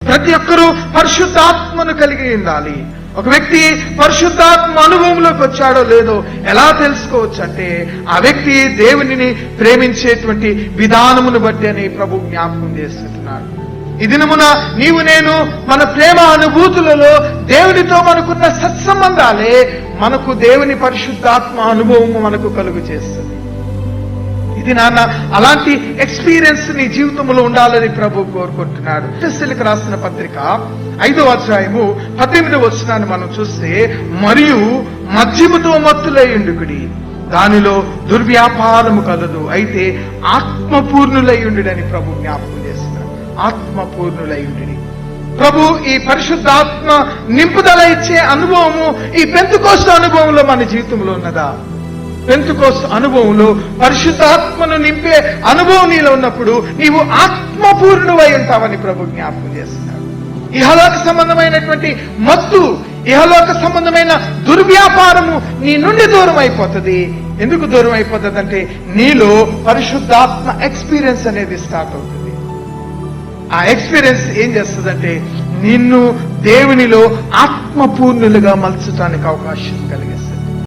ప్రతి ఒక్కరూ పరిశుద్ధాత్మను కలిగి ఉండాలి. ఒక వ్యక్తి పరిశుద్ధాత్మ అనుభవంలోకి వచ్చాడో లేదో ఎలా తెలుసుకోవచ్చు అంటే ఆ వ్యక్తి దేవునిని ప్రేమించేటువంటి విధానమును బట్టి అని ప్రభు జ్ఞాపకం చేస్తున్నాడు. ఈ దినమున నీవు నేను మన ప్రేమ అనుభూతులలో దేవునితో మనకున్న సత్సంబంధాలే మనకు దేవుని పరిశుద్ధాత్మ అనుభవము మనకు కలుగు చేస్తుంది. ఇది నాన్న అలాంటి ఎక్స్పీరియన్స్ నీ జీవితంలో ఉండాలని ప్రభు కోరుకుంటున్నాడు. ఎఫెసీయులకు రాసిన పత్రిక 5వ అధ్యాయము 18వ వచనాన్ని మనం చూస్తే, మరియు మద్యముతో మత్తులయ్యుండుకుడి, దానిలో దుర్వ్యాపారము కలదు, అయితే ఆత్మపూర్ణులయ్యుండు అని ప్రభు జ్ఞాపకం చేస్తున్నాడు. ఆత్మపూర్ణులయ్యుండి. ప్రభు ఈ పరిశుద్ధాత్మ నింపుదల ఇచ్చే అనుభవము ఈ పెంతెకోస్తు అనుభవంలో మన జీవితంలో ఉన్నదా? పెంతెకోస్తు అనుభవంలో పరిశుద్ధాత్మను నింపే అనుభవం నీలో ఉన్నప్పుడు నీవు ఆత్మపూర్ణువై ఉంటావని ప్రభు జ్ఞాపకం చేస్తున్నాడు. ఇహలోక సంబంధమైనటువంటి మత్తు, ఇహలోక సంబంధమైన దుర్వ్యాపారము నీ నుండి దూరం అయిపోతుంది. ఎందుకు దూరం అయిపోతుంది అంటే నీలో పరిశుద్ధాత్మ ఎక్స్పీరియన్స్ అనేది స్టార్ట్ అవుతుంది. ఆ ఎక్స్పీరియన్స్ ఏం చేస్తుందంటే నిన్ను దేవునిలో ఆత్మపూర్ణులుగా మలచడానికి అవకాశం కలిగిస్తుంది.